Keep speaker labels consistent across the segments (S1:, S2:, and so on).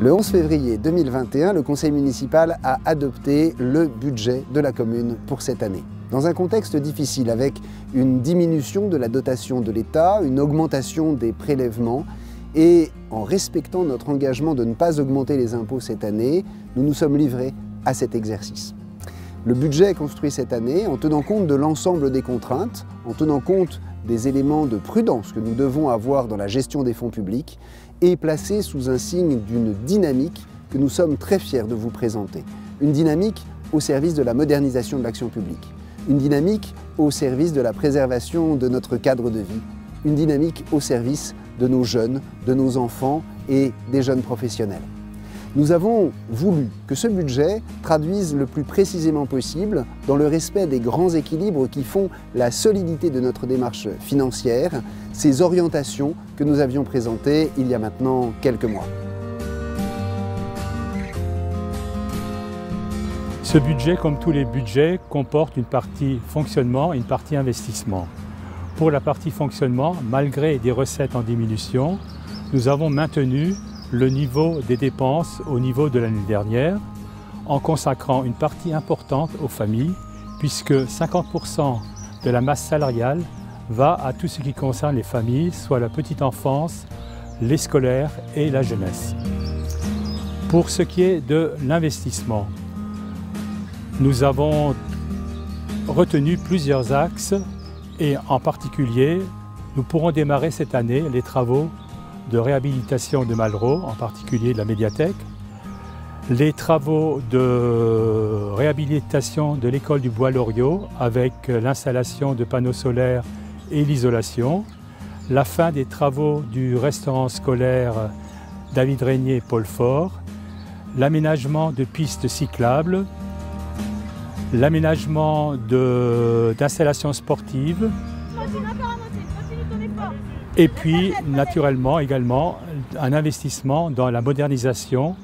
S1: Le 11 février 2021, le conseil municipal a adopté le budget de la commune pour cette année. Dans un contexte difficile, avec une diminution de la dotation de l'État, une augmentation des prélèvements, et en respectant notre engagement de ne pas augmenter les impôts cette année, nous nous sommes livrés à cet exercice. Le budget est construit cette année en tenant compte de l'ensemble des contraintes, en tenant compte des éléments de prudence que nous devons avoir dans la gestion des fonds publics et placé sous un signe d'une dynamique que nous sommes très fiers de vous présenter. Une dynamique au service de la modernisation de l'action publique, une dynamique au service de la préservation de notre cadre de vie, une dynamique au service de nos jeunes, de nos enfants et des jeunes professionnels. Nous avons voulu que ce budget traduise le plus précisément possible, dans le respect des grands équilibres qui font la solidité de notre démarche financière, ces orientations que nous avions présentées il y a maintenant quelques mois.
S2: Ce budget, comme tous les budgets, comporte une partie fonctionnement et une partie investissement. Pour la partie fonctionnement, malgré des recettes en diminution, nous avons maintenu le niveau des dépenses au niveau de l'année dernière en consacrant une partie importante aux familles puisque 50% de la masse salariale va à tout ce qui concerne les familles, soit la petite enfance, les scolaires et la jeunesse. Pour ce qui est de l'investissement, nous avons retenu plusieurs axes et en particulier, nous pourrons démarrer cette année les travaux de réhabilitation de Malraux, en particulier de la médiathèque, les travaux de réhabilitation de l'école du Bois-Loriot avec l'installation de panneaux solaires et l'isolation, la fin des travaux du restaurant scolaire David Régnier Paul Fort, l'aménagement de pistes cyclables, l'aménagement d'installations sportives, et puis, naturellement, également, un investissement dans la modernisation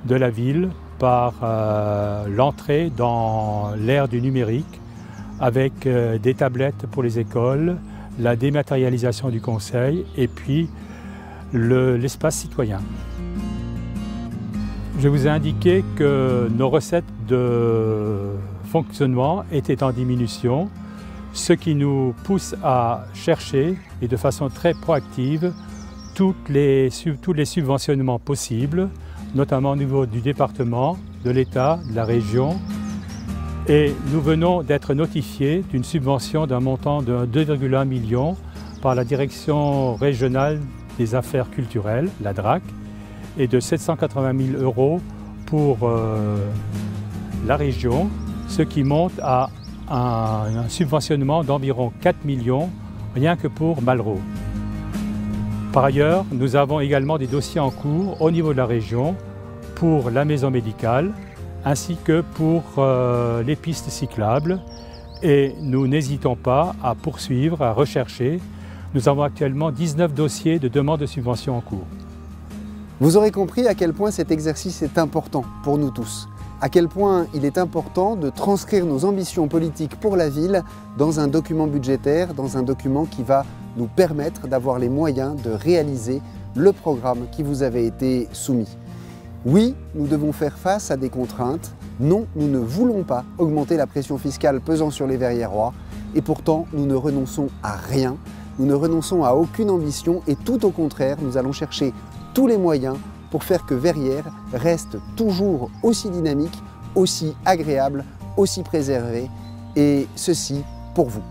S2: de la ville par l'entrée dans l'ère du numérique avec des tablettes pour les écoles, la dématérialisation du conseil et puis l'espace citoyen. Je vous ai indiqué que nos recettes de fonctionnement étaient en diminution, ce qui nous pousse à chercher, et de façon très proactive, tous les subventionnements possibles, notamment au niveau du département, de l'État, de la région. Et nous venons d'être notifiés d'une subvention d'un montant de 2,1 millions par la Direction régionale des affaires culturelles, la DRAC, et de 780 000 € pour la région, ce qui monte à un subventionnement d'environ 4 millions rien que pour Malraux. Par ailleurs, nous avons également des dossiers en cours au niveau de la région pour la maison médicale ainsi que pour les pistes cyclables et nous n'hésitons pas à poursuivre, à rechercher. Nous avons actuellement 19 dossiers de demande de subvention en cours.
S1: Vous aurez compris à quel point cet exercice est important pour nous tous. À quel point il est important de transcrire nos ambitions politiques pour la ville dans un document budgétaire, dans un document qui va nous permettre d'avoir les moyens de réaliser le programme qui vous avait été soumis. Oui, nous devons faire face à des contraintes. Non, nous ne voulons pas augmenter la pression fiscale pesant sur les Verriérois. Et pourtant, nous ne renonçons à rien. Nous ne renonçons à aucune ambition et tout au contraire, nous allons chercher tous les moyens pour faire que Verrières reste toujours aussi dynamique, aussi agréable, aussi préservée, et ceci pour vous.